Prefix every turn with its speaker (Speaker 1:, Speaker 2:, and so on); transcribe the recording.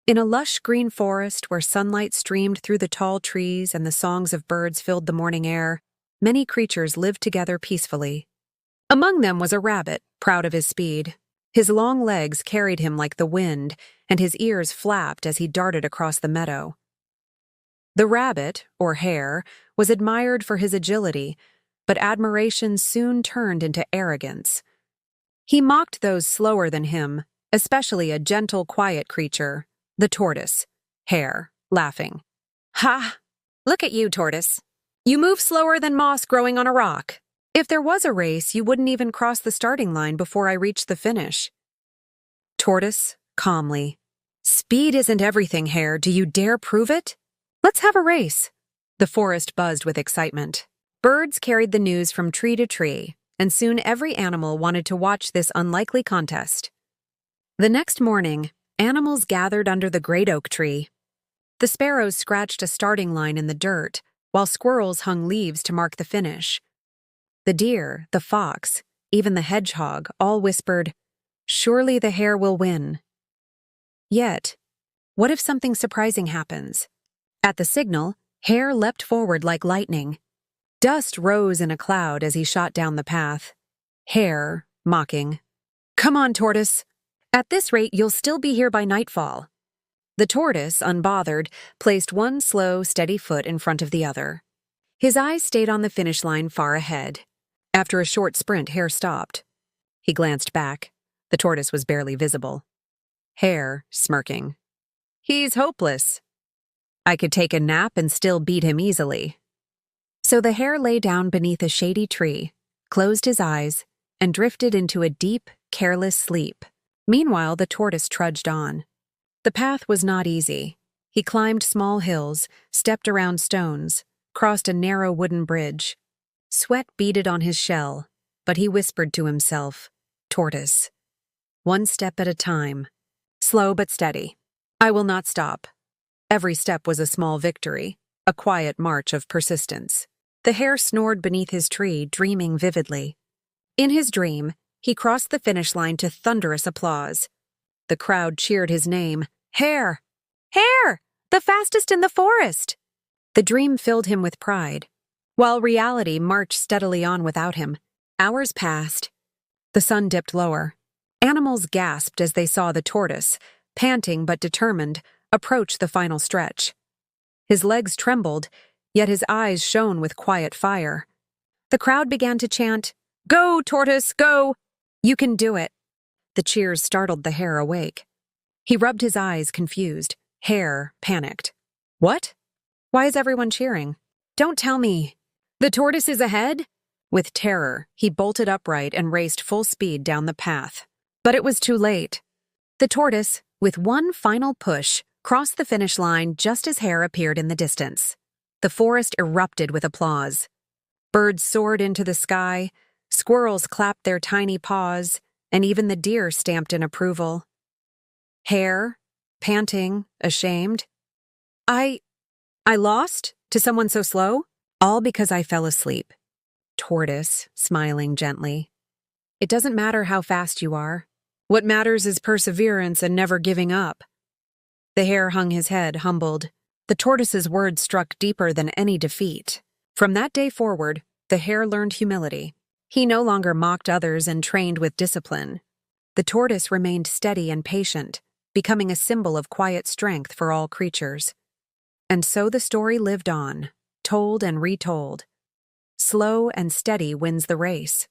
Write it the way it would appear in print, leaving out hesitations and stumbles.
Speaker 1: In a lush green forest where sunlight streamed through the tall trees and the songs of birds filled the morning air, many creatures lived together peacefully. Among them was a rabbit, proud of his speed. His long legs carried him like the wind, and his ears flapped as he darted across the meadow. The rabbit, or Hare, was admired for his agility, but admiration soon turned into arrogance. He mocked those slower than him, especially a gentle, quiet creature, the tortoise, Hare, laughing. "Ha! Look at you, tortoise. You move slower than moss growing on a rock. If there was a race, you wouldn't even cross the starting line before I reached the finish." Tortoise, calmly. "Speed isn't everything, Hare. Do you dare prove it? Let's have a race." The forest buzzed with excitement. Birds carried the news from tree to tree, and soon every animal wanted to watch this unlikely contest. The next morning, animals gathered under the great oak tree. The sparrows scratched a starting line in the dirt, while squirrels hung leaves to mark the finish. The deer, the fox, even the hedgehog all whispered, "Surely the hare will win." Yet, what if something surprising happens? At the signal, Hare leapt forward like lightning. Dust rose in a cloud as he shot down the path. Hare, mocking, "Come on, tortoise. At this rate, you'll still be here by nightfall." The tortoise, unbothered, placed one slow, steady foot in front of the other. His eyes stayed on the finish line far ahead. After a short sprint, Hare stopped. He glanced back. The tortoise was barely visible. Hare, smirking, "He's hopeless. I could take a nap and still beat him easily." So the hare lay down beneath a shady tree, closed his eyes, and drifted into a deep, careless sleep. Meanwhile, the tortoise trudged on. The path was not easy. He climbed small hills, stepped around stones, crossed a narrow wooden bridge. Sweat beaded on his shell, but he whispered to himself, "Tortoise. One step at a time. Slow but steady. I will not stop." Every step was a small victory, a quiet march of persistence. The hare snored beneath his tree, dreaming vividly. In his dream, he crossed the finish line to thunderous applause. The crowd cheered his name, "Hare! Hare! The fastest in the forest!" The dream filled him with pride, while reality marched steadily on without him. Hours passed. The sun dipped lower. Animals gasped as they saw the tortoise, panting but determined, approach the final stretch. His legs trembled, yet his eyes shone with quiet fire. The crowd began to chant, "Go, tortoise, go! You can do it." The cheers startled the hare awake. He rubbed his eyes, confused. Hare panicked. "What? Why is everyone cheering? Don't tell me. The tortoise is ahead?" With terror, he bolted upright and raced full speed down the path. But it was too late. The tortoise, with one final push, crossed the finish line just as Hare appeared in the distance. The forest erupted with applause. Birds soared into the sky, squirrels clapped their tiny paws, and even the deer stamped in approval. Hare, panting, ashamed. I lost to someone so slow? All because I fell asleep." Tortoise, smiling gently. "It doesn't matter how fast you are. What matters is perseverance and never giving up." The hare hung his head, humbled. The tortoise's words struck deeper than any defeat. From that day forward, the hare learned humility. He no longer mocked others and trained with discipline. The tortoise remained steady and patient, becoming a symbol of quiet strength for all creatures. And so the story lived on, told and retold. Slow and steady wins the race.